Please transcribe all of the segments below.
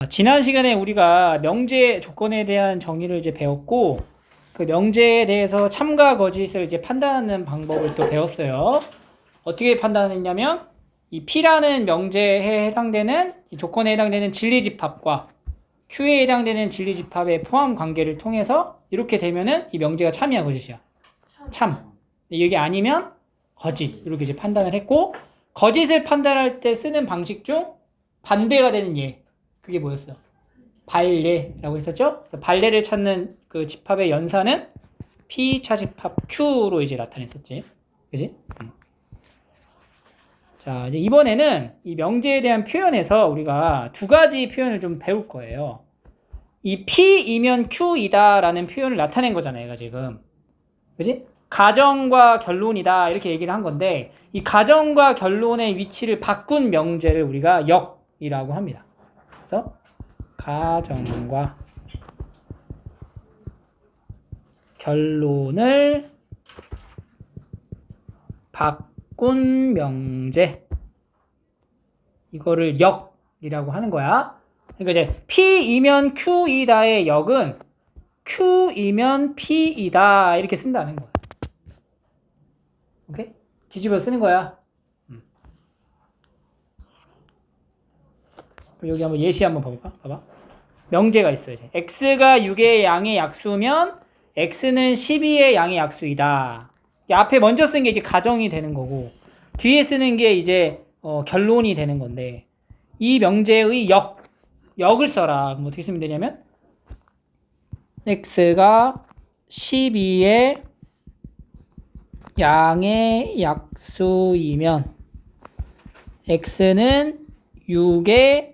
지난 시간에 우리가 명제 조건에 대한 정의를 이제 배웠고, 그 명제에 대해서 참과 거짓을 이제 판단하는 방법을 또 배웠어요. 어떻게 판단했냐면, 이 P라는 명제에 해당되는, 이 조건에 해당되는 진리집합과 Q에 해당되는 진리집합의 포함 관계를 통해서 이렇게 되면은 이 명제가 참이야, 거짓이야? 참. 이게 아니면 거짓. 이렇게 이제 판단을 했고, 거짓을 판단할 때 쓰는 방식 중 반대가 되는 예. 그게 뭐였어요? 발레라고 했었죠? 그래서 발레를 찾는 그 집합의 연산은 P 차집합 Q로 이제 나타냈었지. 그지? 자, 이제 이번에는 이 명제에 대한 표현에서 우리가 두 가지 표현을 좀 배울 거예요. 이 P이면 Q이다라는 표현을 나타낸 거잖아요, 얘가 지금. 그지? 가정과 결론이다 이렇게 얘기를 한 건데, 이 가정과 결론의 위치를 바꾼 명제를 우리가 역이라고 합니다. 그래서 가정과 결론을 바꾼 명제, 이거를 역이라고 하는 거야. 그러니까 이제 P이면 Q이다의 역은 Q이면 P이다 이렇게 쓴다는 거야. 오케이? 뒤집어 쓰는 거야. 여기 한번 예시 한번 봐볼까? 봐봐. 명제가 있어요. 이제. x가 6의 양의 약수면 x는 12의 양의 약수이다. 앞에 먼저 쓴 게 이제 가정이 되는 거고, 뒤에 쓰는 게 이제 결론이 되는 건데, 이 명제의 역을 써라. 그럼 어떻게 쓰면 되냐면, x가 12의 양의 약수이면 x는 6의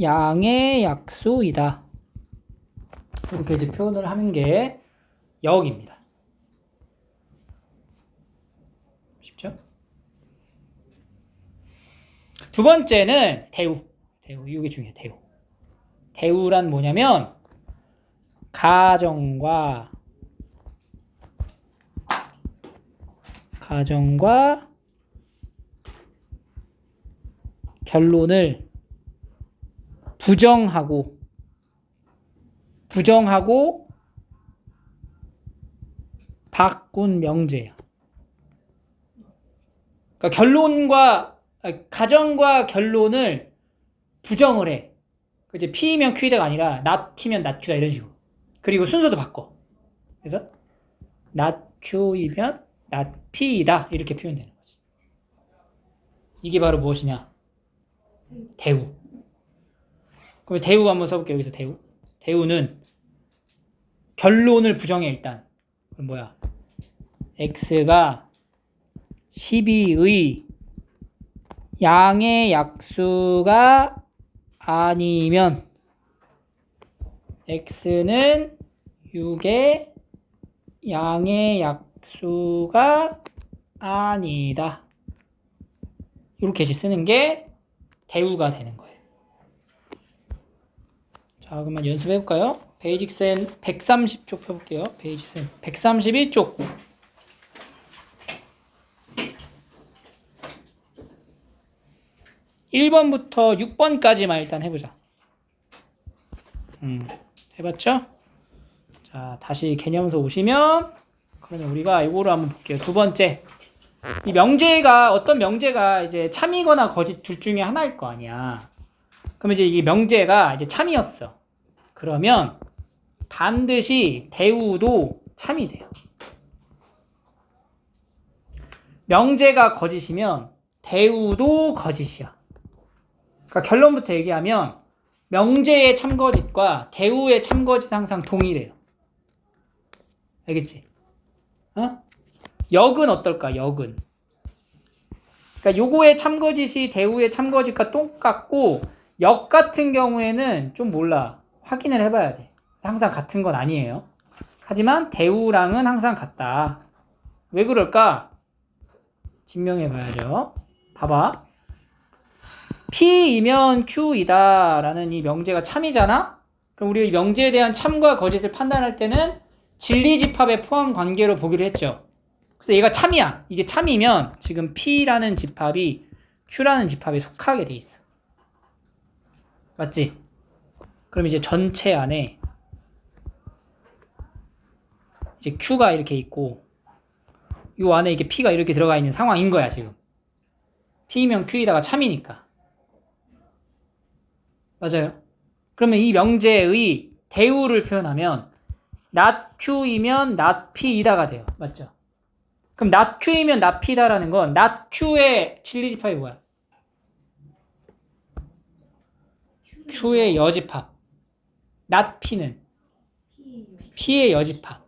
양의 약수이다. 이렇게 이제 표현을 하는 게 역입니다. 쉽죠? 두 번째는 대우. 이게 중요해요. 대우란 뭐냐면 가정과 결론을 부정하고 바꾼 명제예요. 그러니까 가정과 결론을 부정을 해. 이제 P면 Q이다가 아니라 not P면 not Q다 이런 식으로. 그리고 순서도 바꿔. 그래서 not Q이면 not P이다 이렇게 표현되는 거지. 이게 바로 무엇이냐? 대우. 그럼 대우 한번 써볼게요. 여기서 대우는 결론을 부정해 일단. 그럼 뭐야? x가 12의 양의 약수가 아니면 x는 6의 양의 약수가 아니다. 이렇게 쓰는 게 대우가 되는 거예요. 자, 그러면 연습해볼까요? 베이직센 130쪽 펴볼게요. 베이직센 131쪽. 1번부터 6번까지만 일단 해보자. 해봤죠? 자, 다시 개념서 오시면, 그러면 우리가 이거를 한번 볼게요. 두 번째. 이 명제가, 어떤 명제가 이제 참이거나 거짓 둘 중에 하나일 거 아니야. 그러면 이제 이 명제가 이제 참이었어. 그러면 반드시 대우도 참이 돼요. 명제가 거짓이면 대우도 거짓이야. 그러니까 결론부터 얘기하면 명제의 참거짓과 대우의 참거짓 항상 동일해요. 알겠지? 역은 어떨까? 역은. 그러니까 요거의 참거짓이 대우의 참거짓과 똑같고, 역 같은 경우에는 좀 몰라. 확인을 해봐야 돼. 항상 같은 건 아니에요. 하지만 대우랑은 항상 같다. 왜 그럴까? 증명해봐야죠. 봐봐. P이면 Q이다 라는 이 명제가 참이잖아? 그럼 우리 이 명제에 대한 참과 거짓을 판단할 때는 진리집합의 포함 관계로 보기로 했죠. 그래서 얘가 참이야. 이게 참이면 지금 P라는 집합이 Q라는 집합에 속하게 돼 있어. 맞지? 그럼 이제 전체 안에 이제 Q가 이렇게 있고 요 안에 이게 P가 이렇게 들어가 있는 상황인 거야, 지금. P면 Q에다가 참이니까. 맞아요. 그러면 이 명제의 대우를 표현하면 not Q이면 not P이다가 돼요. 맞죠? 그럼 not Q이면 not P다라는 건 not Q의 진리집합이 뭐야? Q의 여집합. not P는 P의 여집합.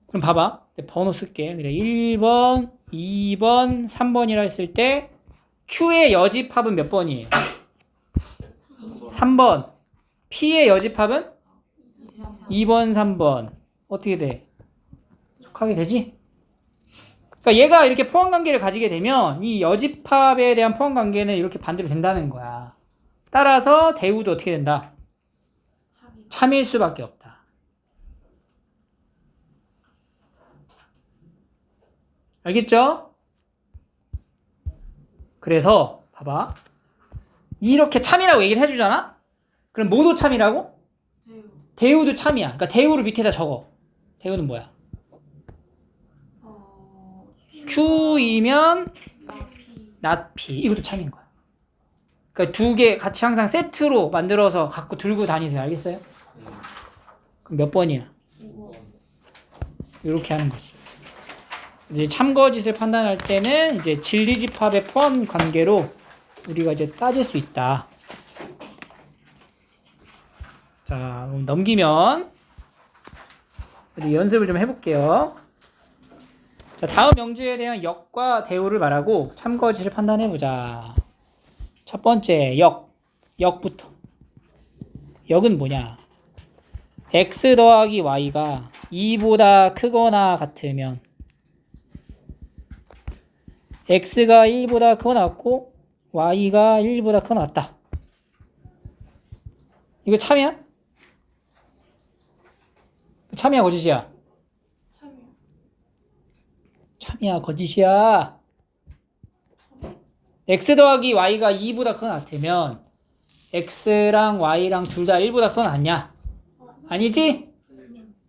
그럼 봐봐. 번호 쓸게. 1번, 2번, 3번이라 했을 때 Q의 여집합은 몇 번이에요? 3번. P의 여집합은 2번, 3번. 어떻게 돼? 속하게 되지? 그러니까 얘가 이렇게 포함관계를 가지게 되면 이 여집합에 대한 포함관계는 이렇게 반대로 된다는 거야. 따라서 대우도 어떻게 된다? 참일 수밖에 없다. 알겠죠? 그래서 봐봐. 이렇게 참이라고 얘기를 해주잖아? 그럼 뭐도 참이라고? 대우도 참이야. 그러니까 대우를 밑에다 적어. 대우는 뭐야? Q이면 not P. 이것도 참인 거야. 그러니까 두 개 같이 항상 세트로 만들어서 갖고 들고 다니세요. 알겠어요? 그럼 몇 번이야? 이렇게 하는 거지. 이제 참거짓을 판단할 때는 이제 진리집합의 포함 관계로 우리가 이제 따질 수 있다. 자, 그럼 넘기면 이제 연습을 좀 해볼게요. 자, 다음 명제에 대한 역과 대우를 말하고 참거짓을 판단해보자. 첫 번째, 역부터. 역은 뭐냐? x 더하기 y가 2보다 크거나 같으면 x가 1보다 크거나 같고 y가 1보다 크거나 같다. 이거 참이야? 참이야, 거짓이야? 참이야, 거짓이야? x 더하기 y가 2보다 크거나 같으면 x랑 y랑 둘 다 1보다 크거나 같냐? 아니지?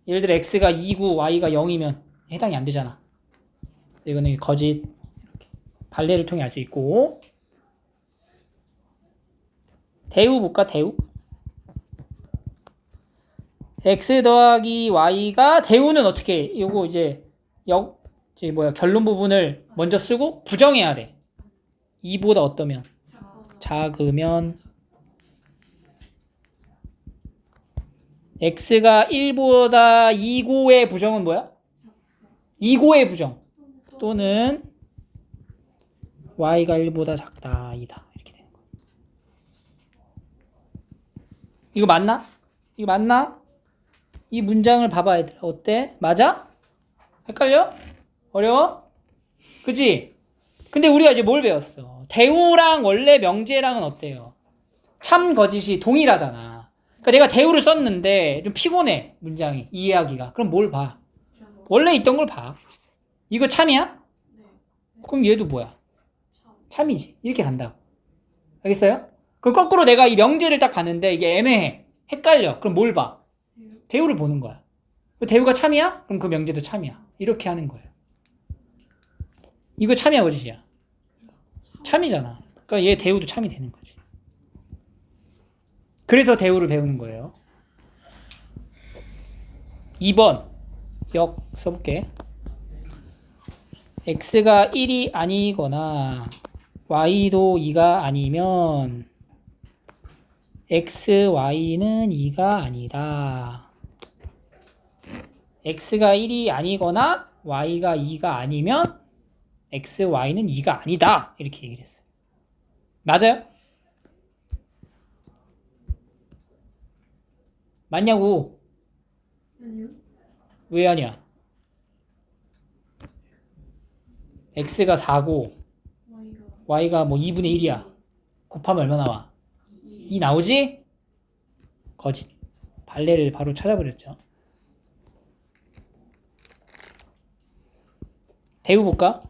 예를 들어 x가 2고 y가 0이면 해당이 안 되잖아. 이거는 거짓. 이렇게 발레를 통해 알 수 있고. 대우 볼까? 대우. x 더하기 y가 대우는 어떻게 해? 요거 이제 결론 부분을 먼저 쓰고 부정해야 돼. 2보다 어떠면? 작으면 x가 1보다 2고의 부정은 뭐야? 2고의 부정 또는 y가 1보다 작다 2다 이렇게 되는 거야. 이거 맞나? 이거 맞나? 이 문장을 봐봐 얘들아. 어때? 맞아? 헷갈려? 어려워? 그치? 근데 우리가 이제 뭘 배웠어? 대우랑 원래 명제랑은 어때요? 참 거짓이 동일하잖아. 그러니까 내가 대우를 썼는데 좀 피곤해 문장이 이해하기가. 그럼 뭘 봐? 원래 있던 걸 봐. 이거 참이야? 그럼 얘도 뭐야? 참이지. 이렇게 간다고. 알겠어요? 그럼 거꾸로 내가 이 명제를 딱 봤는데 이게 애매해. 헷갈려. 그럼 뭘 봐? 대우를 보는 거야. 대우가 참이야? 그럼 그 명제도 참이야. 이렇게 하는 거예요. 이거 참이야, 거짓이야? 참이잖아. 그러니까 얘 대우도 참이 되는 거지. 그래서 대우를 배우는 거예요. 2번 역 써볼게. x가 1이 아니거나 y도 2가 아니면 x, y는 2가 아니다. x가 1이 아니거나 y가 2가 아니면 x, y는 2가 아니다. 이렇게 얘기를 했어요. 맞아요? 맞냐고? 아니요. 왜 아니야? x가 4고 y가 뭐 2분의 1이야. 곱하면 얼마 나와? 2 나오지? 거짓. 발레를 바로 찾아버렸죠. 대우 볼까?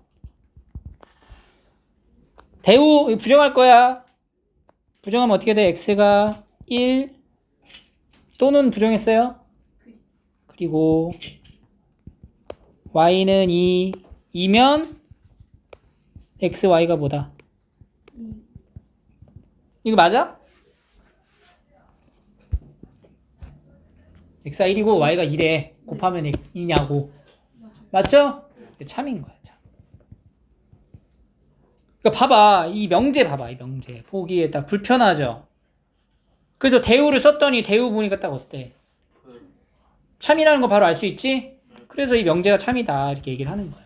대우 부정할 거야. 부정하면 어떻게 돼? x가 1 또는 부정했어요? 그리고 y는 2이면 x, y가 뭐다? 이거 맞아? x가 1이고 y가 2래. 곱하면 2냐고. 맞죠? 참인 거야. 참. 그러니까 봐봐. 이 명제 봐봐. 이 명제. 보기에 딱 불편하죠? 그래서 대우를 썼더니 대우 보니까 딱 어때? 참이라는 거 바로 알 수 있지? 그래서 이 명제가 참이다. 이렇게 얘기를 하는 거야.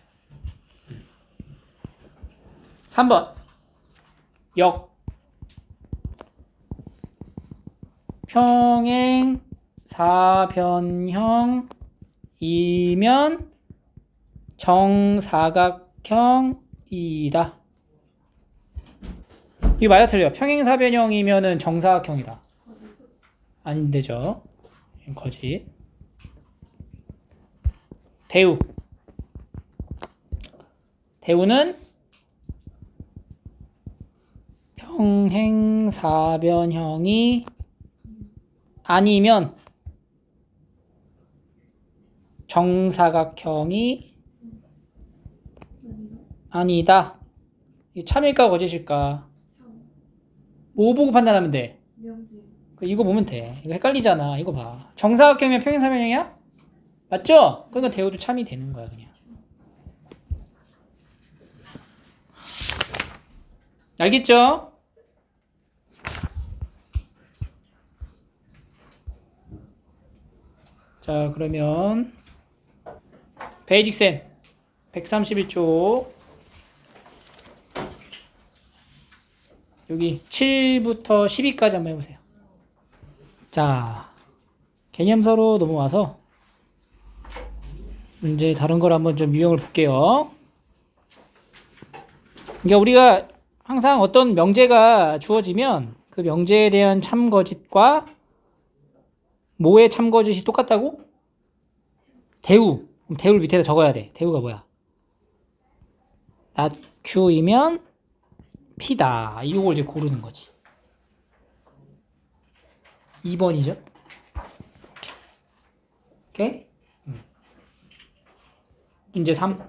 3번. 역. 평행 사변형이면 정사각형이다. 이거 맞아 틀려? 평행사변형이면은 정사각형이다. 아닌데죠? 거짓. 대우. 대우는 평행사변형이 아니면 정사각형이 아니다. 이 참일까 거짓일까? 뭐 보고 판단하면 돼? 이거 보면 돼. 이거 헷갈리잖아. 이거 봐. 정사각형이면 평행사변형이야? 맞죠? 그러니까 대우도 참이 되는 거야 그냥. 알겠죠? 자, 그러면 베이직센 131쪽 여기 7부터 12까지 한번 해보세요. 자, 개념서로 넘어와서 이제 다른 걸 한번 좀 유형을 볼게요. 그러니까 우리가 항상 어떤 명제가 주어지면 그 명제에 대한 참거짓과 뭐의 참거짓이 똑같다고? 대우. 그럼 대우를 밑에다 적어야 돼. 대우가 뭐야? not q이면 p다. 이걸 이제 고르는 거지. 2번이죠. 오케이? 문제 3.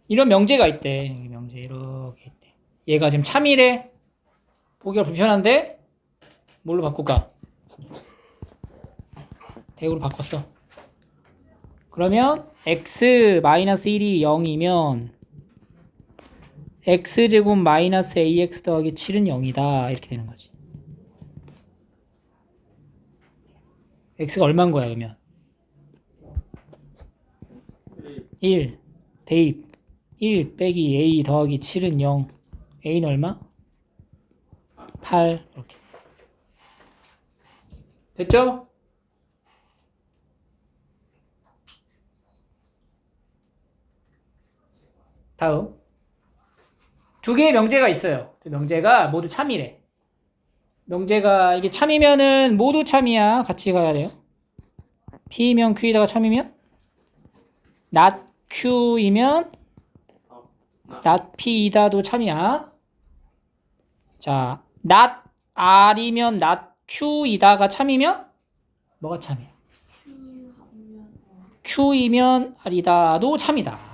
이런 명제가 있대. 여기 명제 이렇게 있대. 얘가 지금 참이래. 보기가 불편한데 뭘로 바꿀까? 대우로 바꿨어. 그러면 x-1이 0이면 x제곱 마이너스 ax 더하기 7은 0이다. 이렇게 되는 거지. x가 얼마인 거야 그러면? 1 대입 1 빼기 a 더하기 7은 0. a는 얼마? 8. 이렇게. 됐죠? 다음. 두 개의 명제가 있어요. 그 명제가 모두 참이래. 명제가 이게 참이면은 모두 참이야. 같이 가야 돼요. p면 q이다가 참이면 not q이면 not p이다도 참이야. 자, not r이면 not q이다가 참이면 뭐가 참이야? q이면 r이다도 참이다.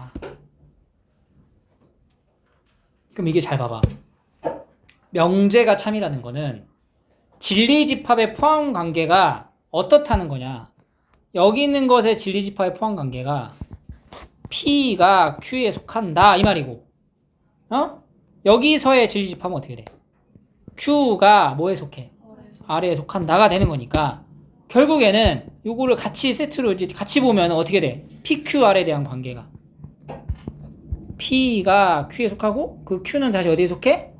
그럼 이게 잘 봐봐. 명제가 참이라는 거는 진리집합의 포함 관계가 어떻다는 거냐? 여기 있는 것의 진리집합의 포함 관계가 P가 Q에 속한다 이 말이고, 여기서의 진리집합은 어떻게 돼? Q가 뭐에 속해? R에 속한다가 되는 거니까 결국에는 요거를 같이 세트로 이제 같이 보면 어떻게 돼? PQR에 대한 관계가 P가 Q에 속하고 그 Q는 다시 어디에 속해?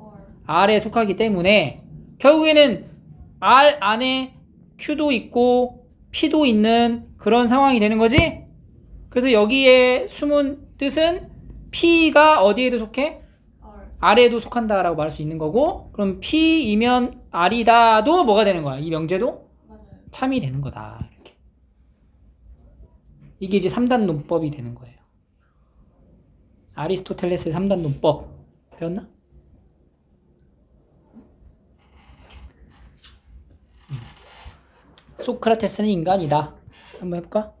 R에 속하기 때문에 결국에는 R 안에 Q도 있고 P도 있는 그런 상황이 되는 거지? 그래서 여기에 숨은 뜻은 P가 어디에도 속해? R에도 속한다라고 말할 수 있는 거고, 그럼 P이면 R이다도 뭐가 되는 거야? 이 명제도? 맞아요. 참이 되는 거다. 이렇게. 이게 이제 3단 논법이 되는 거예요. 아리스토텔레스의 3단 논법 배웠나? 소크라테스는 인간이다. 한번 해볼까?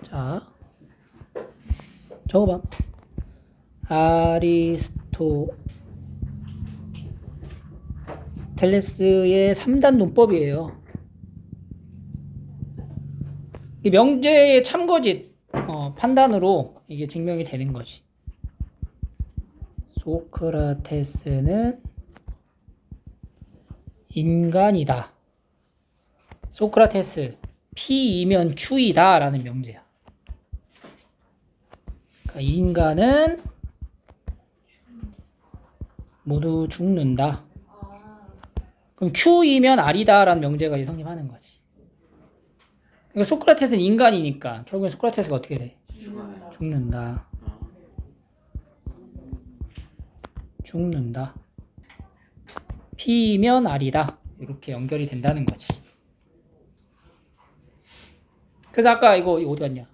자, 적어봐. 아리스토텔레스의 3단 논법이에요. 이 명제의 참거짓 판단으로 이게 증명이 되는 거지. 소크라테스는 인간이다. 소크라테스 P이면 Q이다 라는 명제야. 그러니까 인간은 모두 죽는다. 그럼 Q이면 R이다 라는 명제가 이제 성립하는 거지. 그러니까 소크라테스는 인간이니까 결국엔 소크라테스가 어떻게 돼? 죽는다. 죽는다. P면 R이다. 이렇게 연결이 된다는 거지. 그래서 아까 이거 어디 갔냐?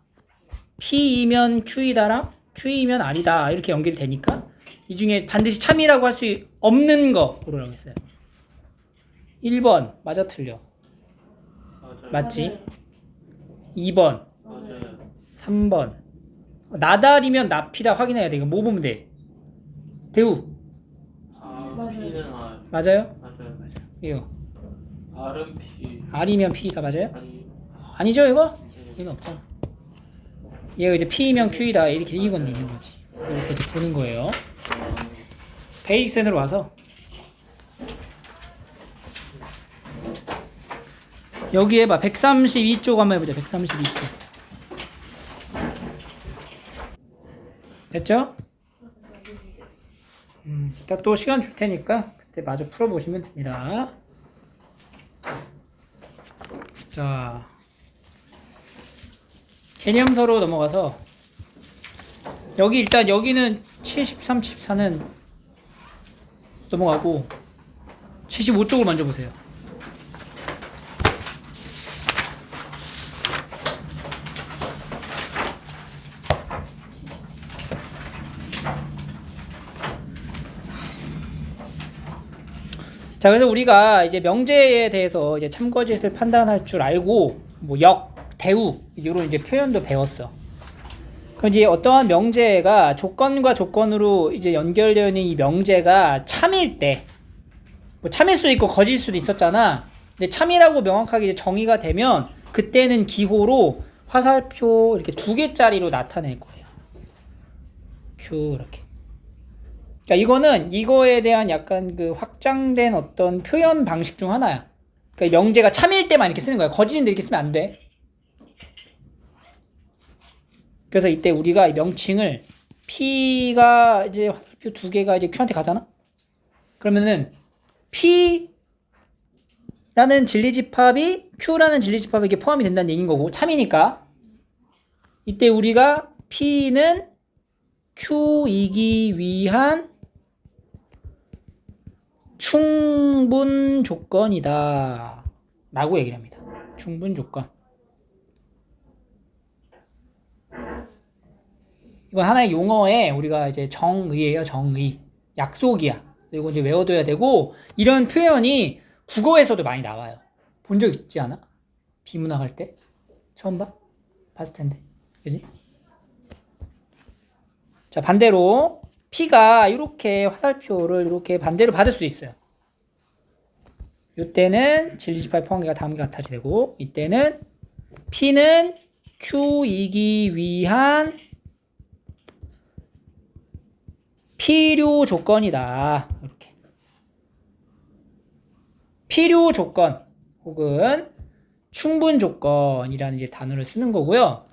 P이면 Q이다랑 Q이면 R이다. 이렇게 연결이 되니까 이 중에 반드시 참이라고 할 수 없는 거 고르라고 했어요. 1번 맞아 틀려? 맞지? 2번 3번 나달이면 나피다 확인해야 돼. 이거 뭐 보면 돼? 대우 맞아요? 이거 R은 P. R이면 P다 맞아요? 아니. 아니죠 이거? 이건 없잖아. 얘가 이제 P이면 Q이다 이렇게 이건 되는 거지. 이렇게 이제 보는 거예요. 베이직센으로 와서 여기에 봐 132쪽 한번 해보자. 132쪽 됐죠? 이따 또 시간 줄 테니까 그때 마저 풀어보시면 됩니다. 자, 개념서로 넘어가서 여기 일단 여기는 73, 74는 넘어가고 75쪽을 먼저 보세요. 자, 그래서 우리가 이제 명제에 대해서 이제 참거짓을 판단할 줄 알고 뭐 역, 대우 이런 이제 표현도 배웠어. 그럼 이제 어떠한 명제가 조건과 조건으로 이제 연결되어 있는 이 명제가 참일 때, 뭐 참일 수도 있고 거짓일 수도 있었잖아. 근데 참이라고 명확하게 이제 정의가 되면 그때는 기호로 화살표 이렇게 2개짜리로 나타낼 거예요. Q 이렇게. 그러니까 이거는 이거에 대한 약간 그 확장된 어떤 표현 방식 중 하나야. 그러니까 명제가 참일 때만 이렇게 쓰는 거야. 거짓인데 이렇게 쓰면 안 돼. 그래서 이때 우리가 이 명칭을 P가 이제 화살표 2개가 이제 Q한테 가잖아. 그러면은 P라는 진리집합이 Q라는 진리집합에게 포함이 된다는 얘기인 거고 참이니까 이때 우리가 P는 Q이기 위한 충분 조건이다 라고 얘기를 합니다. 충분 조건. 이건 하나의 용어에 우리가 이제 정의예요. 정의. 약속이야. 이거 이제 외워둬야 되고 이런 표현이 국어에서도 많이 나와요. 본 적 있지 않아? 비문학 할 때? 처음 봐? 봤을 텐데. 그지? 자, 반대로 P가 이렇게 화살표를 이렇게 반대로 받을 수도 있어요. 이때는 진리집합의 포함계가 다음과 같이 되고 이때는 P는 Q이기 위한 필요 조건이다. 이렇게. 필요 조건 혹은 충분 조건이라는 이제 단어를 쓰는 거고요.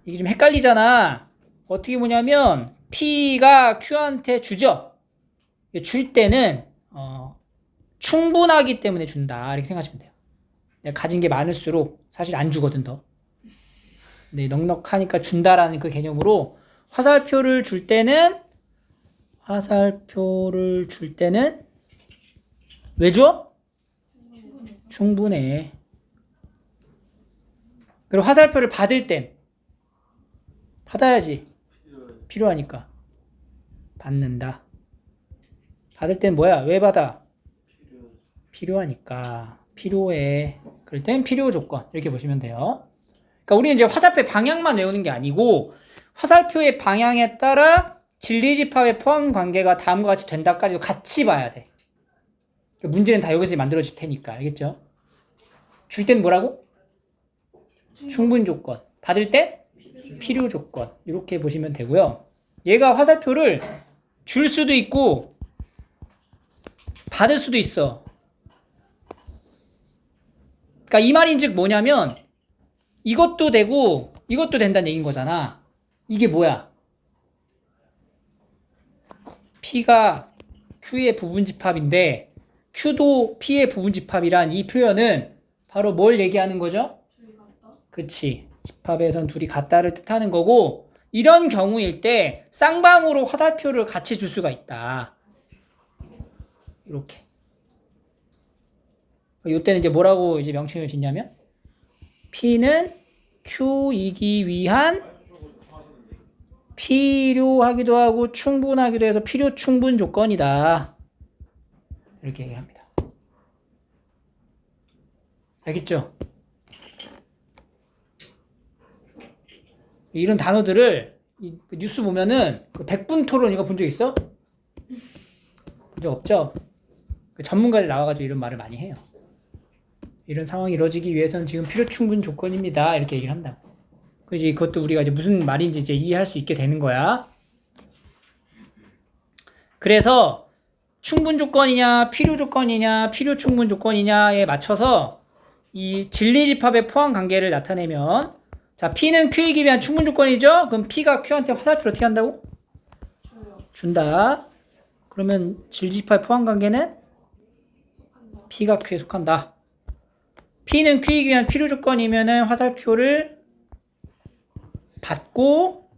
이게 좀 헷갈리잖아. 어떻게 보냐면 P가 Q한테 주죠. 줄 때는 충분하기 때문에 준다. 이렇게 생각하시면 돼요. 내가 가진 게 많을수록 사실 안 주거든 더. 근데 넉넉하니까 준다라는 그 개념으로 화살표를 줄 때는 왜 줘? 충분해. 그리고 화살표를 받을 땐 받아야지. 필요하니까. 받는다. 받을 땐 뭐야? 왜 받아? 필요하니까 필요해. 그럴 땐 필요 조건 이렇게 보시면 돼요. 그러니까 우리는 이제 화살표의 방향만 외우는 게 아니고 화살표의 방향에 따라 진리집합의 포함 관계가 다음과 같이 된다까지도 같이 봐야 돼. 문제는 다 여기서 만들어질 테니까 알겠죠? 줄 땐 뭐라고? 충분 조건. 받을 때 필요 조건. 이렇게 보시면 되고요. 얘가 화살표를 줄 수도 있고 받을 수도 있어. 그러니까 이 말인즉 뭐냐면 이것도 되고 이것도 된다는 얘기인 거잖아. 이게 뭐야? P가 Q의 부분집합인데 Q도 P의 부분집합이란 이 표현은 바로 뭘 얘기하는 거죠? 그치. 집합에선 둘이 같다를 뜻하는 거고 이런 경우일 때 쌍방으로 화살표를 같이 줄 수가 있다. 이렇게. 이때는 이제 뭐라고 이제 명칭을 짓냐면 P는 Q이기 위한 필요하기도 하고 충분하기도 해서 필요 충분 조건이다. 이렇게 얘기를 합니다. 알겠죠? 이런 단어들을 뉴스 보면은 그 100분 토론 이거 본 적 있어? 본 적 없죠? 그 전문가들 나와가지고 이런 말을 많이 해요. 이런 상황이 이루어지기 위해서는 지금 필요 충분 조건입니다. 이렇게 얘기를 한다고. 그지? 그것도 우리가 이제 무슨 말인지 이제 이해할 수 있게 되는 거야. 그래서 충분 조건이냐, 필요 조건이냐, 필요 충분 조건이냐에 맞춰서 이 진리집합의 포함 관계를 나타내면 자, P는 Q이기 위한 충분 조건이죠? 그럼 P가 Q한테 화살표를 어떻게 한다고? 준다. 그러면 진리집합의 포함 관계는 P가 Q에 속한다. P는 Q이기 위한 필요 조건이면은 화살표를 받고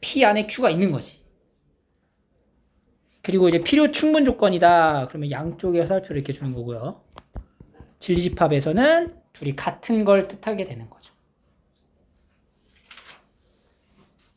P 안에 Q가 있는 거지. 그리고 이제 필요 충분 조건이다. 그러면 양쪽에 화살표를 이렇게 주는 거고요. 진리집합에서는 둘이 같은 걸 뜻하게 되는 거죠.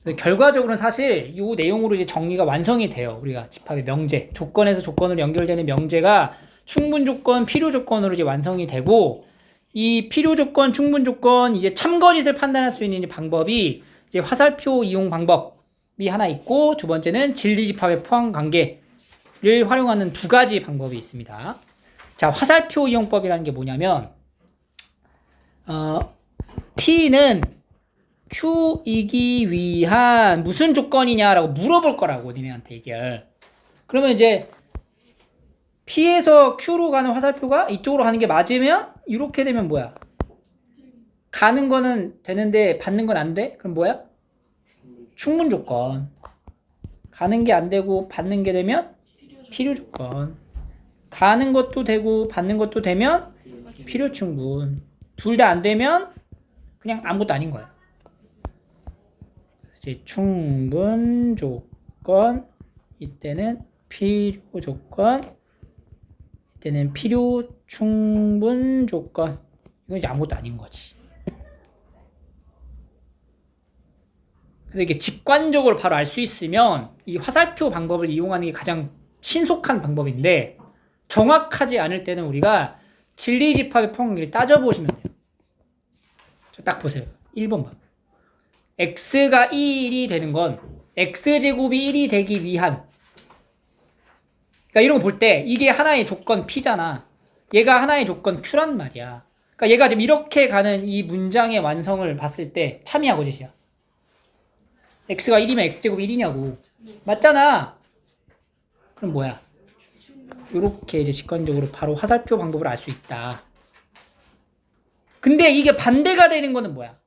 그래서 결과적으로는 사실 이 내용으로 이제 정리가 완성이 돼요. 우리가 집합의 명제, 조건에서 조건으로 연결되는 명제가 충분 조건, 필요 조건으로 이제 완성이 되고 이 필요 조건, 충분 조건 이제 참거짓을 판단할 수 있는 방법이 이제 화살표 이용 방법이 하나 있고 두 번째는 진리집합의 포함 관계를 활용하는 두 가지 방법이 있습니다. 자, 화살표 이용법이라는 게 뭐냐면 P는 Q이기 위한 무슨 조건이냐라고 물어볼 거라고 니네한테 얘기를. 그러면 이제 P에서 Q로 가는 화살표가 이쪽으로 가는 게 맞으면 이렇게 되면 뭐야? 가는 거는 되는데 받는 건 안 돼? 그럼 뭐야? 충분 조건. 가는 게 안 되고 받는 게 되면 필요 조건. 가는 것도 되고 받는 것도 되면 필요 충분. 둘 다 안 되면 그냥 아무것도 아닌 거야. 이제 충분 조건, 이때는 필요 조건, 이때는 필요 충분 조건. 이건 이제 아무것도 아닌 거지. 그래서 이게 직관적으로 바로 알 수 있으면 이 화살표 방법을 이용하는 게 가장 신속한 방법인데 정확하지 않을 때는 우리가 진리집합의 포함관계를 따져보시면 돼요. 딱 보세요. 1번 봐. x가 1이 되는 건 x제곱이 1이 되기 위한, 그러니까 이런 거 볼 때 이게 하나의 조건 P잖아. 얘가 하나의 조건 Q란 말이야. 그러니까 얘가 지금 이렇게 가는 이 문장의 완성을 봤을 때 참이야 거짓이야? x가 1이면 x제곱이 1이냐고. 맞잖아. 그럼 뭐야? 이렇게 이제 직관적으로 바로 화살표 방법을 알 수 있다. 근데 이게 반대가 되는 거는 뭐야?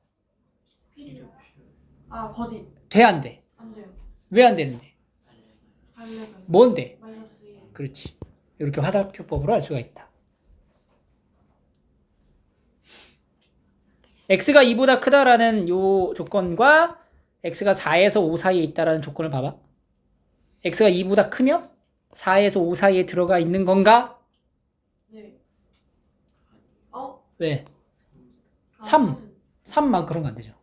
아, 거짓. 돼, 안 돼? 안 돼요. 왜 안 되는데? 뭔데? 마이너스 1. 그렇지. 이렇게 화살표법으로 알 수가 있다. x가 2보다 크다라는 요 조건과 x가 4에서 5 사이에 있다라는 조건을 봐봐. x가 2보다 크면 4에서 5 사이에 들어가 있는 건가? 네. 왜? 아, 3. 3만 그런 거 안 되죠.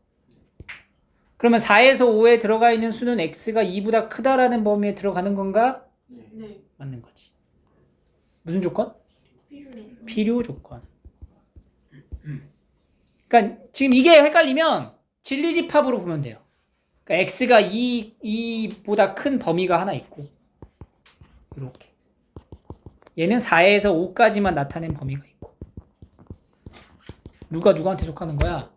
그러면 4에서 5에 들어가 있는 수는 x가 2보다 크다라는 범위에 들어가는 건가? 네. 맞는 거지. 무슨 조건? 필요해요. 필요 조건. 그러니까 지금 이게 헷갈리면 진리집합으로 보면 돼요. 그러니까 x가 2보다 큰 범위가 하나 있고 이렇게 얘는 4에서 5까지만 나타낸 범위가 있고 누가 누구한테 속하는 거야?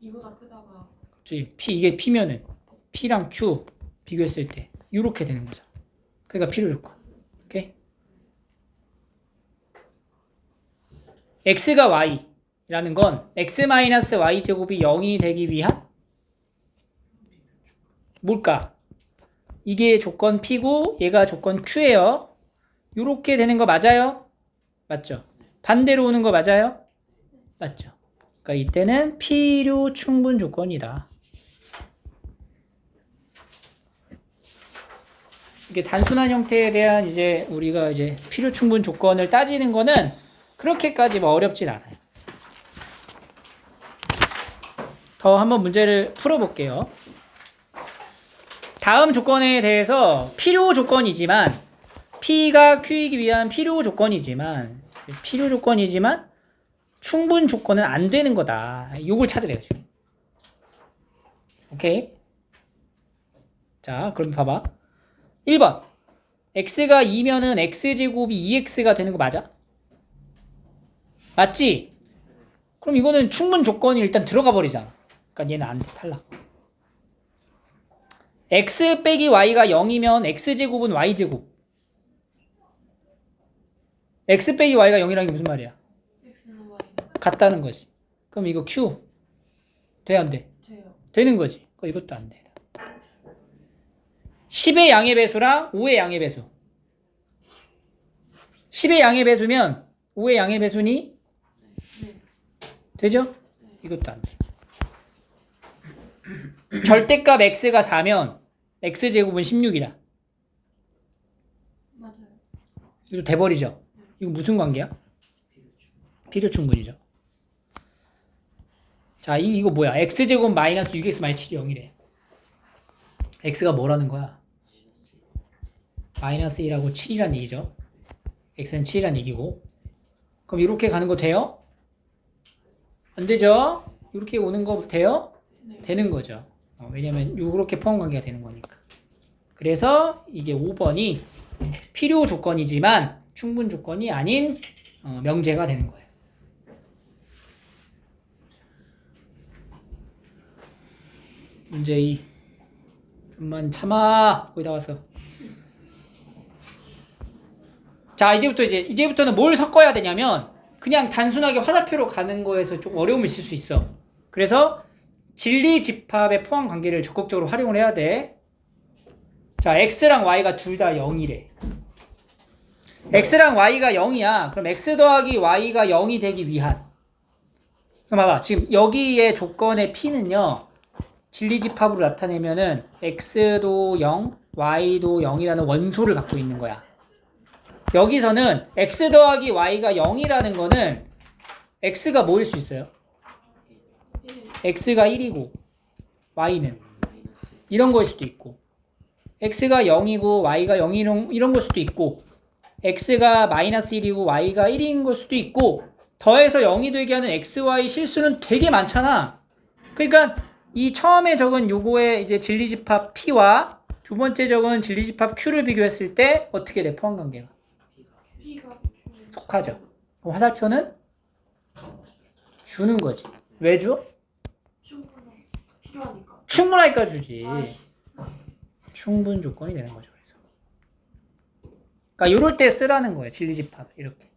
이보다 크다가 그치? 이게 P면은 P랑 Q 비교했을 때 이렇게 되는 거죠. 그러니까 필요 조건. 오케이? x가 y라는 건 x-y 제곱이 0이 되기 위한 뭘까? 이게 조건 P고 얘가 조건 Q예요. 이렇게 되는 거 맞아요? 맞죠? 반대로 오는 거 맞아요? 맞죠? 그러니까 이때는 필요 충분 조건이다. 이게 단순한 형태에 대한 이제 우리가 이제 필요 충분 조건을 따지는 거는 그렇게까지 뭐 어렵진 않아요. 더 한번 문제를 풀어볼게요. 다음 조건에 대해서 필요 조건이지만 P가 Q이기 위한 필요 조건이지만 충분 조건은 안 되는 거다. 요걸 찾으래요, 지금. 오케이? 자, 그럼 봐봐. 1번. x가 2면은 x제곱이 2x가 되는 거 맞아? 맞지? 그럼 이거는 충분 조건이 일단 들어가 버리잖아. 그러니까 얘는 안 돼, 탈락. x 빼기 y가 0이면 x제곱은 y제곱. x 빼기 y가 0이라는 게 무슨 말이야? X는 Y 같다는 거지. 그럼 이거 q 돼, 안 돼? 돼요. 되는 거지. 이것도 안 돼. 10의 양의 배수랑 5의 양의 배수. 10의 양의 배수면 5의 양의 배수니 네. 되죠? 이것도 안 돼. 절대값 x가 4면 x제곱은 16이다. 맞아요. 이거 돼버리죠? 이거 무슨 관계야? 필요 충분이죠. 자, 이거 뭐야? x제곱 마이너스 6x 마이너스 7이 0이래. x가 뭐라는 거야? 마이너스 1하고 7이란 얘기죠. x는 7이란 얘기고. 그럼 이렇게 가는 거 돼요? 안 되죠? 이렇게 오는 거 돼요? 네. 되는 거죠. 왜냐면 이렇게 포함 관계가 되는 거니까. 그래서 이게 5번이 필요 조건이지만 충분 조건이 아닌 명제가 되는 거예요. 문제 2. 좀만 참아. 거의 다 왔어. 자, 이제부터는 뭘 섞어야 되냐면 그냥 단순하게 화살표로 가는 거에서 좀 어려움이 있을 수 있어. 그래서 진리 집합의 포함 관계를 적극적으로 활용을 해야 돼. 자, x랑 y가 둘 다 0이래. x랑 y가 0이야. 그럼 x 더하기 y가 0이 되기 위한. 그럼 봐봐. 지금 여기의 조건의 p는요. 진리 집합으로 나타내면은 x도 0, y도 0이라는 원소를 갖고 있는 거야. 여기서는 x 더하기 y가 0이라는 거는 x가 뭐일 수 있어요? x가 1이고 y는 이런 거일 수도 있고 x가 0이고 y가 0 이런 걸 수도 있고 x가 마이너스 1이고 y가 1인 걸 수도 있고 더해서 0이 되게 하는 xy 실수는 되게 많잖아. 그러니까 이 처음에 적은 요거의 이제 진리집합 p와 두 번째 적은 진리집합 q를 비교했을 때 어떻게 돼? 포함 관계가 P가 속하죠. 그럼 화살표는 주는 거지. 왜 줘? 충분히 필요하니까. 충분하니까 주지. 아이씨. 충분 조건이 되는 거죠. 그래서. 그러니까 요럴 때 쓰라는 거예요. 진리집합 이렇게.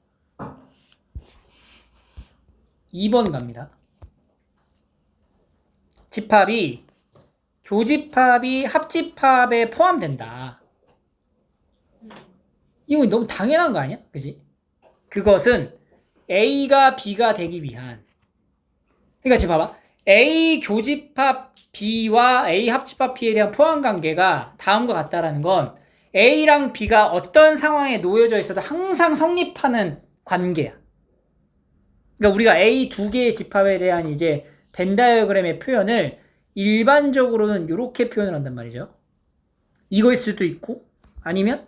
2번 갑니다. 집합이 교집합이 합집합에 포함된다. 이거 너무 당연한 거 아니야? 그지? 그것은 A가 B가 되기 위한. 그러니까 지금 봐봐. A 교집합 B와 A 합집합 P에 대한 포함 관계가 다음과 같다라는 건 A랑 B가 어떤 상황에 놓여져 있어도 항상 성립하는 관계야. 그러니까 우리가 A 두 개의 집합에 대한 이제 벤 다이어그램의 표현을 일반적으로는 이렇게 표현을 한단 말이죠. 이거일 수도 있고 아니면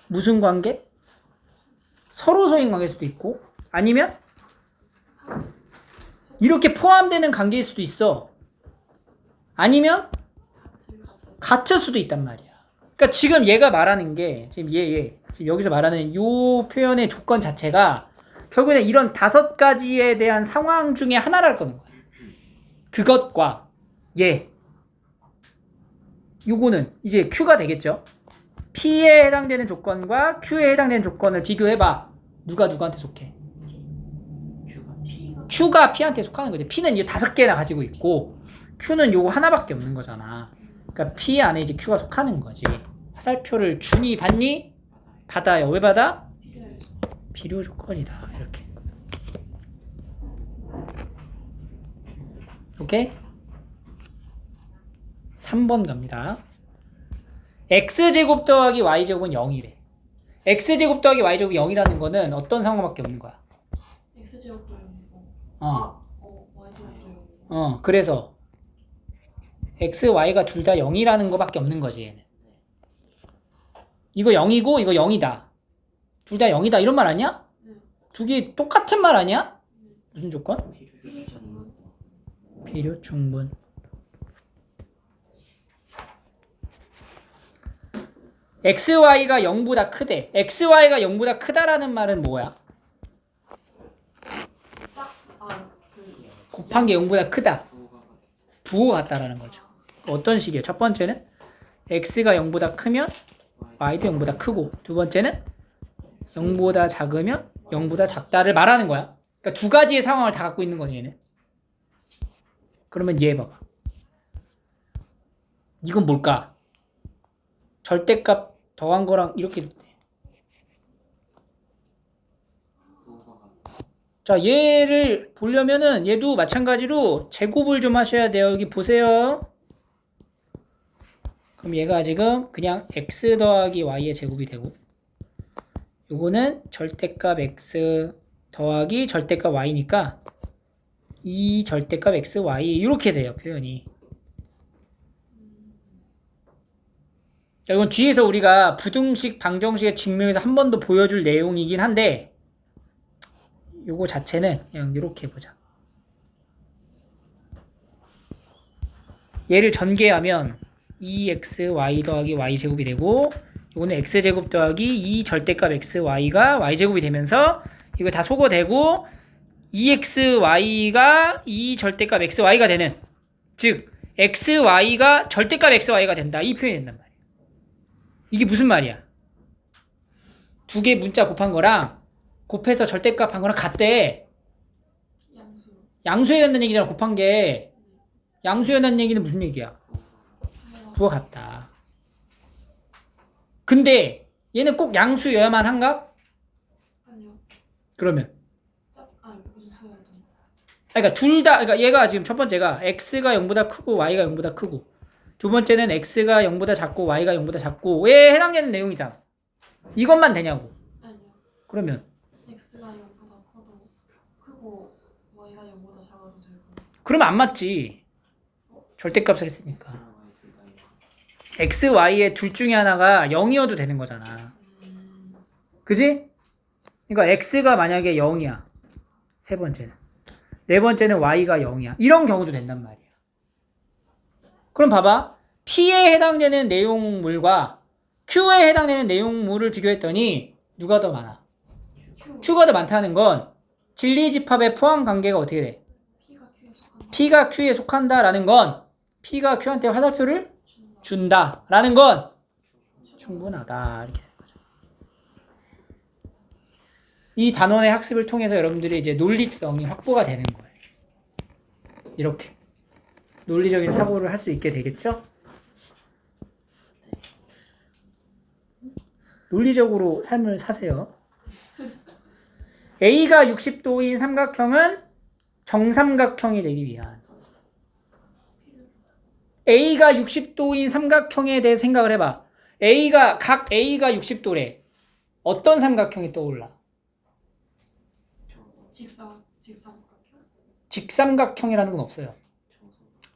무슨 관계? 서로 소인 관계일 수도 있고 아니면 이렇게 포함되는 관계일 수도 있어. 아니면 같을 수도 있단 말이야. 그러니까 지금 얘가 말하는 게 지금 지금 여기서 말하는 요 표현의 조건 자체가 결국엔 이런 5가지에 대한 상황 중에 하나를 거는 거야. 그것과 얘 요거는 이제 Q가 되겠죠. P에 해당되는 조건과 Q에 해당되는 조건을 비교해봐. 누가 누구한테 속해? Q가 P한테 속하는 거지. P는 이 5개나 가지고 있고 Q는 요거 하나밖에 없는 거잖아. 그러니까 P 안에 이제 Q가 속하는 거지. 화살표를 주니 받니? 받아요. 왜 받아? 필요해서. 필요 조건이다. 이렇게. 오케이? 3번 갑니다. x제곱 더하기 y제곱은 0이래. x제곱 더하기 y제곱이 0이라는 거는 어떤 상황밖에 없는 거야. x제곱도 0이고. y제곱도 0이고. 그래서 x, y가 둘 다 0이라는 거밖에 없는 거지, 얘는. 이거 0이고 이거 0이다. 둘 다 0이다. 이런 말 아니야? 네. 두 개 똑같은 말 아니야? 무슨 조건? 필요 필요 충분. xy가 0보다 크대. xy가 0보다 크다라는 말은 뭐야? 곱한 게 0보다 크다. 부호가 같다라는 거죠. 어떤 식이에요? 첫 번째는 x가 0보다 크면 y도 0보다 크고, 두 번째는 0보다 작으면 0보다 작다를 말하는 거야. 그러니까 두 가지의 상황을 다 갖고 있는 거네, 얘는. 그러면 얘 봐봐. 이건 뭘까? 절대값 더한 거랑 이렇게 됐대. 자, 얘를 보려면은 얘도 마찬가지로 제곱을 좀 하셔야 돼요. 여기 보세요. 그럼 얘가 지금 그냥 x 더하기 y의 제곱이 되고, 요거는 절대값 x 더하기 절대값 y니까 이 절대값 x, y 이렇게 돼요, 표현이. 이건 뒤에서 우리가 부등식, 방정식의 증명에서 한 번 더 보여줄 내용이긴 한데, 요거 자체는 그냥 이렇게 해보자. 얘를 전개하면 2xy 더하기 y제곱이 되고, 요거는 x제곱 더하기 2 절대값 xy가 y제곱이 되면서 이거 다 소거되고 2xy가 2 절대값 xy가 되는, 즉 xy가 절대값 xy가 된다, 이 표현이 된단 말이야. 이게 무슨 말이야? 두 개 문자 곱한 거랑 곱해서 절대값 한 거랑 같대. 양수. 양수해야 된다는 얘기잖아. 곱한 게 양수해야 된다는 얘기는 무슨 얘기야? 부호가 같다. 근데 얘는 꼭 양수여야만 한가? 아니요. 그러면 무슨 소리야? 그러니까 둘 다, 그러니까 얘가 지금 첫 번째가 x가 0보다 크고 y가 0보다 크고, 두 번째는 x가 0보다 작고 y가 0보다 작고에 해당되는 내용이잖아. 이것만 되냐고. 아니요. 그러면 x가 0보다 크고 y가 0보다 작아도 되고. 그러면 안 맞지. 절대값을 했으니까. x, y의 둘 중에 하나가 0이어도 되는 거잖아. 그지? 그러니까 x가 만약에 0이야. 세 번째는. 네 번째는 y가 0이야. 이런 경우도 된단 말이야. 그럼 봐봐. P에 해당되는 내용물과 Q에 해당되는 내용물을 비교했더니 누가 더 많아? Q가 더 많다는 건 진리집합의 포함 관계가 어떻게 돼? P가 Q에 속한다. P가 Q에 속한다라는 건 P가 Q한테 화살표를 준다라는 건 충분하다, 이렇게 되는 거죠. 이 단원의 학습을 통해서 여러분들이 이제 논리성이 확보가 되는 거예요. 이렇게 논리적인 사고를 할 수 있게 되겠죠? 논리적으로 삶을 사세요. A가 60도인 삼각형은 정삼각형이 되기 위한, A가 60도인 삼각형에 대해 생각을 해봐. 각 A가 60도래. 어떤 삼각형이 떠올라? 직삼각형? 직삼각형이라는 건 없어요.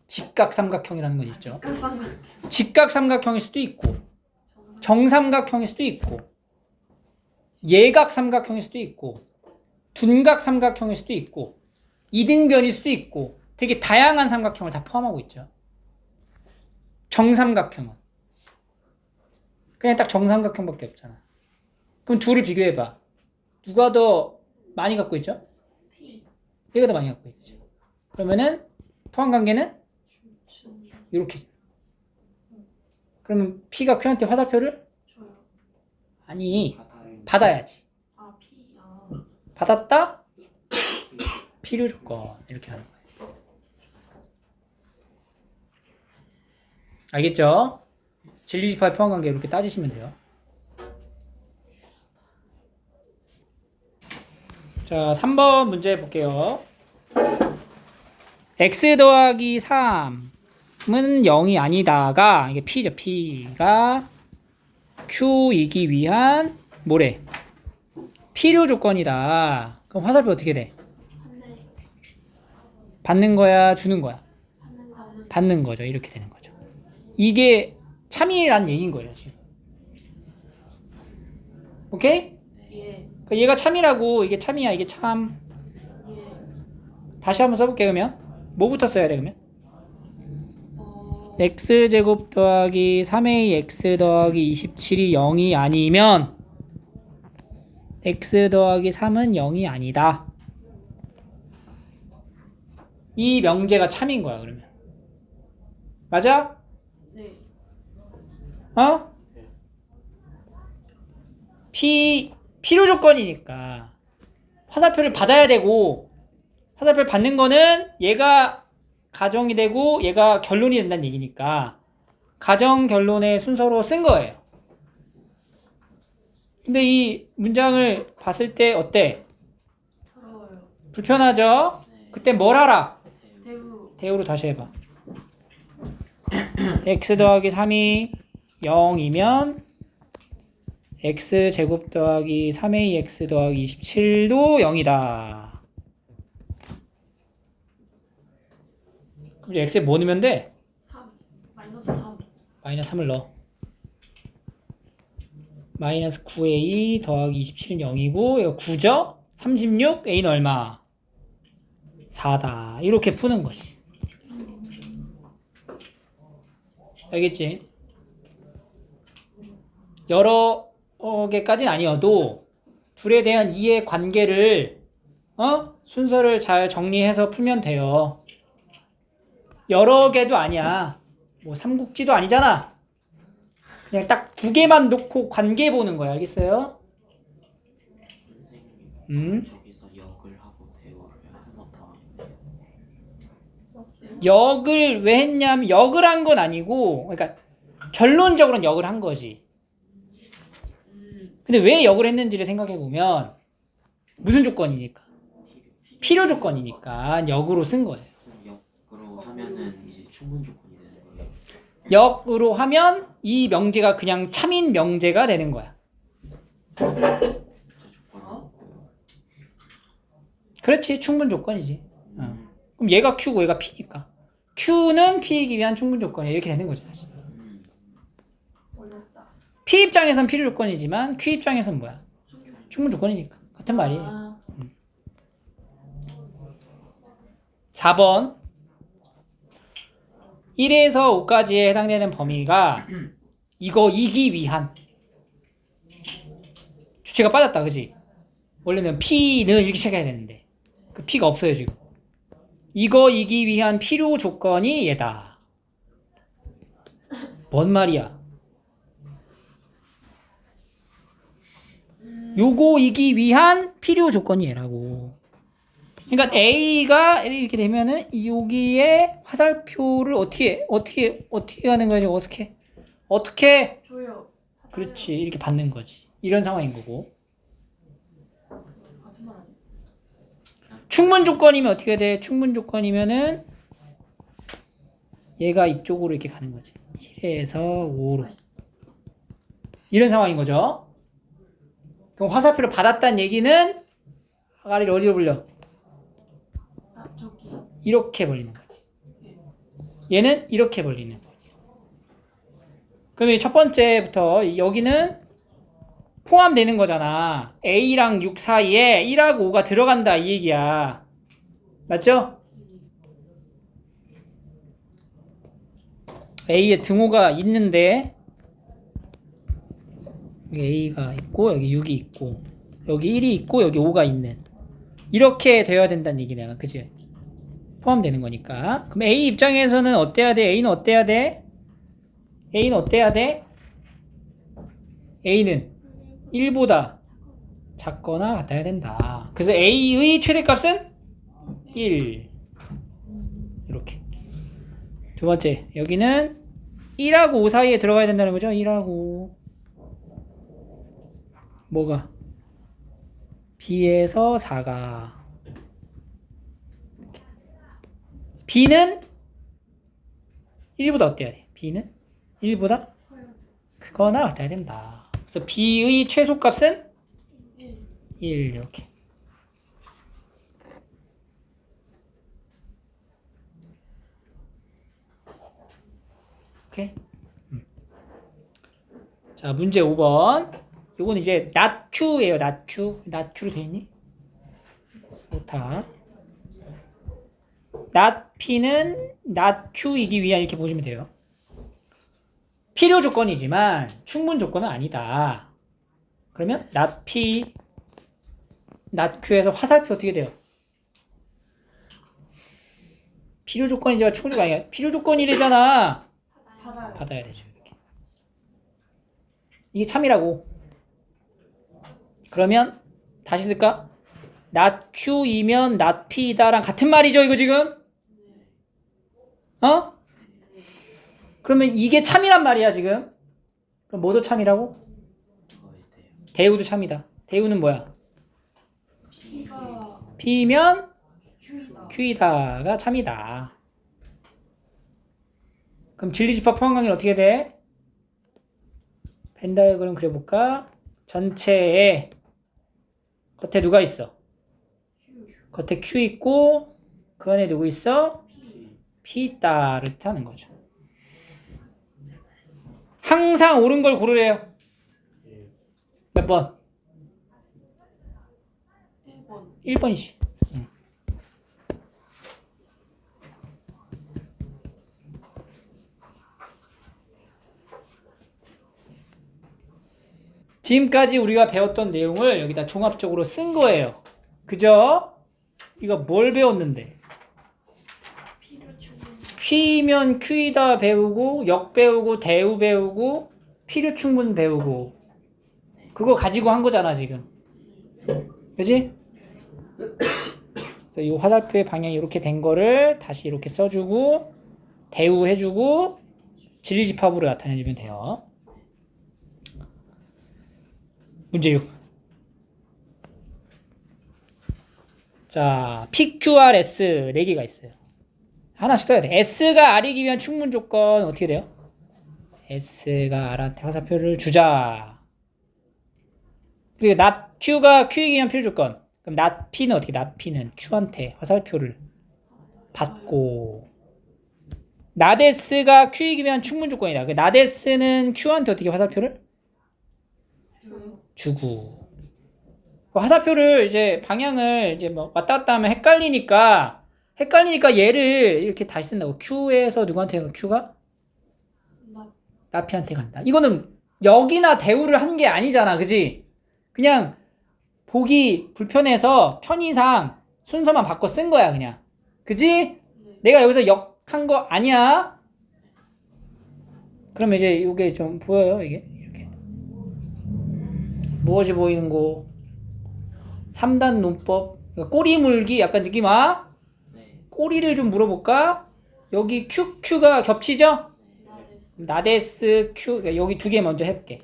직각삼각형이라는 건 있죠. 직각삼각형. 직각삼각형일 수도 있고, 정삼각형일 수도 있고 예각 삼각형일 수도 있고 둔각 삼각형일 수도 있고 이등변일 수도 있고 되게 다양한 삼각형을 다 포함하고 있죠. 정삼각형은 그냥 딱 정삼각형밖에 없잖아. 그럼 둘을 비교해봐. 누가 더 많이 갖고 있죠? P. 얘가 더 많이 갖고 있지. 그러면은 포함관계는 이렇게. 그러면 P가 Q한테 화살표를? 줘요. 아니, 바다에 받아야지. 아 P. 받았다? 필요 조건 이렇게 하는 거예요. 알겠죠? 진리집합 포함관계 이렇게 따지시면 돼요. 자, 3번 문제 볼게요. x 더하기 3은 0이 아니다가 이게 p죠. p가 q이기 위한 뭐래? 필요 조건이다. 그럼 화살표 어떻게 돼? 한대. 받는 거야, 주는 거야? 받는. 받는 거죠. 이렇게 되는 거죠. 이게 참이란 얘기인 거예요, 지금. 오케이? 예. 그러니까 얘가 참이라고, 이게 참이야, 이게 참. 예. 다시 한번 써볼게요, 그러면. 뭐부터 써야 돼, 그러면? 네. x제곱 더하기 3a x 더하기 27이 0이 아니면 x 더하기 3은 0이 아니다. 이 명제가 참인 거야, 그러면. 맞아? 네. 어? 필요 조건이니까 화살표를 받아야 되고 화살표를 받는 거는 얘가 가정이 되고 얘가 결론이 된다는 얘기니까 가정 결론의 순서로 쓴 거예요. 근데 이 문장을 봤을 때 어때? 서러워요. 불편하죠? 그때 뭘 하라? 대우. 대우로 다시 해봐. x 더하기 3이 0이면 x제곱 더하기 3ax 더하기 27도 0이다. 그럼 x에 뭐 넣으면 돼? 3. 마이너스 3. 마이너스 3을 넣어. 마이너스 9a 더하기 27은 0이고 이거 9죠? 36, a는 얼마? 4다. 이렇게 푸는 거지. 알겠지? 여러 개까지는 아니어도 둘에 대한 이해 관계를 순서를 잘 정리해서 풀면 돼요. 여러 개도 아니야. 뭐 삼국지도 아니잖아. 그냥 딱 두 개만 놓고 관계 보는 거야. 알겠어요? 선생님, 저기서 역을 하고 대우를 한 번 더 하면 역을 왜 했냐면 역을 한 건 아니고 그러니까 결론적으로는 역을 한 거지. 근데 왜 역을 했는지를 생각해 보면 무슨 조건이니까? 필요 조건이니까 역으로 쓴 거예요. 역으로 하면은 이제 충분 조건이 되는 거예요. 역으로 하면 이 명제가 그냥 참인 명제가 되는 거야. 저 조건이 없고요. 그렇지, 충분 조건이지. 그럼 얘가 Q고 얘가 P니까 Q는 P이기 위한 충분 조건이야. 이렇게 되는 거지 사실. 어렵다. P 입장에선 필요 조건이지만 Q 입장에선 뭐야? 충분 조건이니까 같은 말이에요. 아, 4번 1에서 5까지에 해당되는 범위가 이기 위한 주체가 빠졌다, 그지? 원래는 P는 이렇게 시작해야 되는데 그 P가 없어요 지금. 이기 위한 필요 조건이 얘다. 뭔 말이야? 요거이기 위한 필요 조건이 얘라고. 그러니까 A가 이렇게 되면은 여기에 화살표를 어떻게 하는 거야? 어떻게? 줘요. 그렇지, 이렇게 받는 거지. 이런 상황인 거고. 같은 말 아니야? 충분 조건이면 어떻게 돼? 충분 조건이면은 얘가 이쪽으로 이렇게 가는 거지. 1에서 5로. 이런 상황인 거죠. 그럼 화살표를 받았다는 얘기는 아가리를 어디로 불려? 아, 저기. 이렇게 벌리는 거지. 얘는 이렇게 벌리는 거지. 그러면 첫 번째부터 여기는 포함되는 거잖아. A랑 6 사이에 1하고 5가 들어간다 이 얘기야. 맞죠? A에 등호가 있는데 여기 A가 있고 여기 6이 있고 여기 1이 있고 여기 5가 있는 이렇게 되어야 된다는 얘기네. 그치? 포함되는 거니까. 그럼 A 입장에서는 어때야 돼? A는 어때야 돼? A는 어때야 돼? A는 1보다 작거나 같아야 된다. 그래서 A의 최대값은 1. 이렇게. 두 번째, 여기는 1하고 5 사이에 들어가야 된다는 거죠. 1하고 뭐가? B에서 4가 B는 1보다 어때야 돼? B는 1보다 크거나 같아야 된다. 그래서 B의 최소값은 1 이렇게. 오케이. 자, 문제 5번. 요건 이제 not Q예요. not Q. not Q로 돼 있니? 좋다. not P는 not Q이기 위한 이렇게 보시면 돼요. 필요 조건이지만 충분 조건은 아니다. 그러면 not P, not Q에서 화살표 어떻게 돼요? 필요 조건이지만 충분 조건이 아니야. 필요 조건이래잖아. 받아야 되죠. 이렇게. 이게 참이라고. 그러면 다시 쓸까? not Q이면 not P다랑 같은 말이죠, 이거 지금? 어? 그러면 이게 참이란 말이야, 지금. 그럼 뭐도 참이라고? 대우도 참이다. 대우는 뭐야? P가 P면 Q이다. Q이다가 참이다. 그럼 진리집합 포함관계는 어떻게 돼? 벤 다이어그램 그려볼까? 전체에 겉에 누가 있어? 겉에 Q 있고 그 안에 누구 있어? P 있다를 뜻하는 거죠. 항상 옳은 걸 고르래요. 몇 번? 1번. 1번이지. 지금까지 우리가 배웠던 내용을 여기다 종합적으로 쓴 거예요. 그죠? 이거 뭘 배웠는데? 필요 충분. Q면 Q이다 배우고 역 배우고 대우 배우고 필요 충분 배우고 그거 가지고 한 거잖아 지금. 그지? 그래서 이 화살표의 방향이 이렇게 된 거를 다시 이렇게 써주고 대우해주고 진리집합으로 나타내주면 돼요. 문제 6. 자, PQRS 4개가 있어요. 하나씩 써야 돼. S가 R이기 위한 충분 조건 어떻게 돼요? S가 R한테 화살표를 주자. 그리고 not Q가 Q이기 위한 필요 조건. 그럼 not P는 어떻게? not P는 Q한테 화살표를 받고. not S가 Q이기 위한 충분 조건이다. 그 not S는 Q한테 어떻게 화살표를 줘요. 주고. 화살표를 이제 방향을 이제 뭐 왔다 갔다 하면 헷갈리니까 얘를 이렇게 다시 쓴다고. Q에서 누구한테 가? Q가 나피한테 간다. 이거는 역이나 대우를 한 게 아니잖아. 그지? 그냥 보기 불편해서 편의상 순서만 바꿔 쓴 거야, 그냥. 그지? 네. 내가 여기서 역 한 거 아니야. 그럼 이제 이게 좀 보여요, 이게? 이렇게. 무엇이 보이는 거? 3단 논법. 그러니까 꼬리 물기 약간 느낌 와? 네. 꼬리를 좀 물어볼까? 여기 QQ가 겹치죠? 나데스. 나데스 Q, 그러니까 여기 두 개 먼저 해볼게.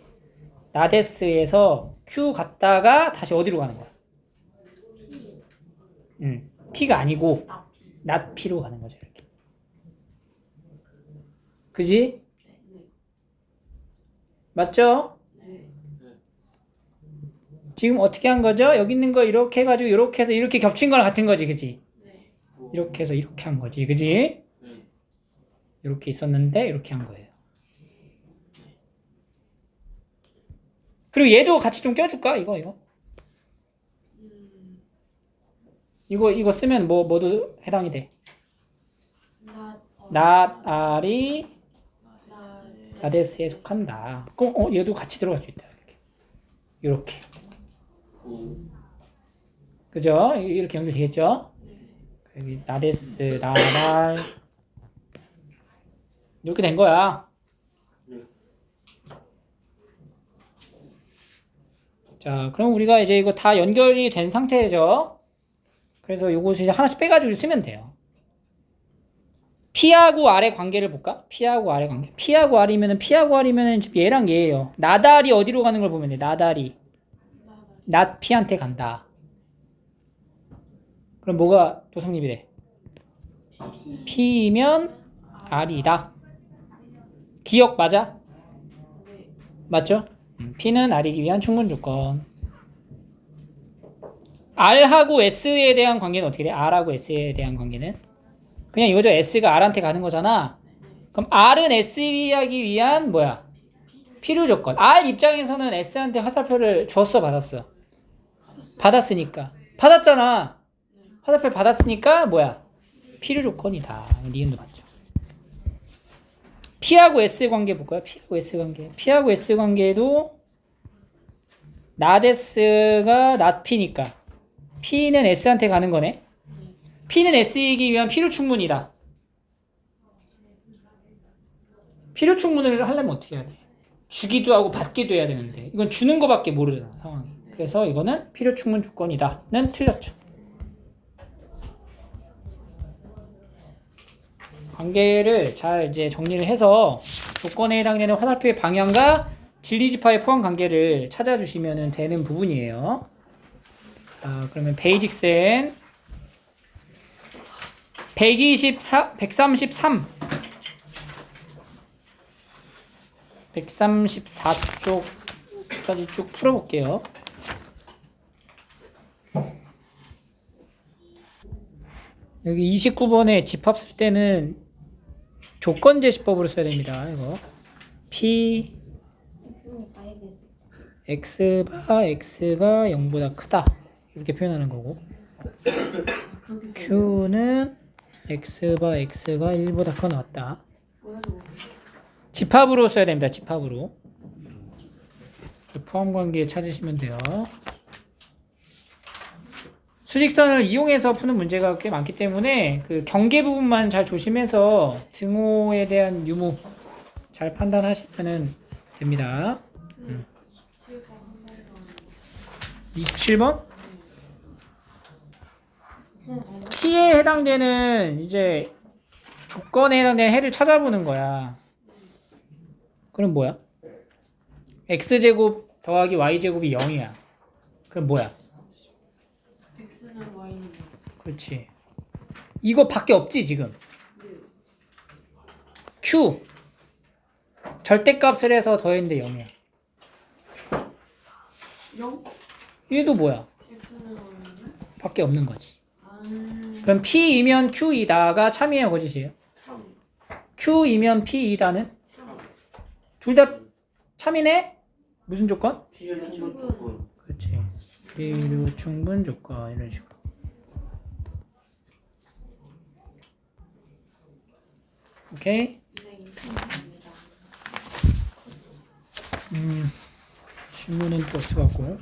나데스에서 Q 갔다가 다시 어디로 가는 거야? P. P가 아니고 나피. not P로 가는 거죠, 이렇게. 그지? 네. 맞죠? 네. 지금 어떻게 한 거죠? 여기 있는 거 이렇게 해가지고 이렇게 해서 이렇게 겹친 거랑 같은 거지, 그지? 네. 이렇게 해서 이렇게 한 거지, 그지? 네. 이렇게 있었는데 이렇게 한 거예요. 그리고 얘도 같이 좀 껴줄까? 이거. 이거 쓰면 뭐도 해당이 돼. not R이 나데스에 속한다. 그럼 얘도 같이 들어갈 수 있다. 이렇게. 그죠? 이렇게 연결되겠죠? 여기 나데스, 나달 이렇게 된 거야. 자, 그럼 우리가 이제 이거 다 연결이 된 상태죠. 그래서 요것을 이제 하나씩 빼가지고 쓰면 돼요. P하고 R의 관계를 볼까? P하고 R의 관계. P하고 R이면은 얘랑 얘예요. 나달이 어디로 가는 걸 보면 돼. 나달이 not P한테 간다. 그럼 뭐가 또 성립이 돼? P이면 R이다. 기억 맞아? 맞죠? P는 R이기 위한 충분 조건. R하고 S에 대한 관계는 어떻게 돼? R하고 S에 대한 관계는? 그냥 이거죠. S가 R한테 가는 거잖아. 그럼 R은 S에 하기 위한 뭐야? 필요 조건. R 입장에서는 S한테 화살표를 줬어, 받았어? 받았으니까. 받았잖아. 화살표 받았으니까 뭐야? 필요 조건이다. 니은도 맞죠. P하고 S 관계 볼까요? P하고 S 관계. P하고 S 관계도 나데스가 not P니까 P는 S한테 가는 거네. P는 S이기 위한 필요 충분이다. 필요 충분을 하려면 어떻게 해야 돼? 주기도 하고 받기도 해야 되는데 이건 주는 거밖에 모르잖아, 상황이. 그래서 이거는 필요 충분 조건이다는 틀렸죠. 관계를 잘 이제 정리를 해서 조건에 해당되는 화살표의 방향과 진리지파의 포함 관계를 찾아주시면 되는 부분이에요. 자, 그러면 베이직센 134쪽까지 쭉 풀어볼게요. 여기 29번에 집합 쓸 때는 조건 제시법으로 써야 됩니다. 이거 P X가 0보다 크다 이렇게 표현하는 거고, Q는 X가 1보다 커 나왔다. 집합으로 써야 됩니다. 집합으로. 포함 관계 찾으시면 돼요. 수직선을 이용해서 푸는 문제가 꽤 많기 때문에 그 경계 부분만 잘 조심해서 등호에 대한 유무 잘 판단하시면 됩니다. 27번? P에 해당되는 이제 조건에 해당되는 해를 찾아보는 거야. 그럼 뭐야? X제곱 더하기 Y제곱이 0이야. 그럼 뭐야? X는 Y는 그렇지. 이거 밖에 없지 지금. Q 절대값을 해서 더했는데 0이야. 0? 얘도 뭐야? X는 Y는? 밖에 없는 거지. 그럼 P이면 Q이다가 참이에요, 거짓이에요? 참. Q이면 P이다는? 둘 다 참이네? 무슨 조건? 필요 충분 조건. 그렇지. 필요 충분 조건 이런 식으로. 오케이? 네, 감사합니다. 질문은 또 어떻게 갖고?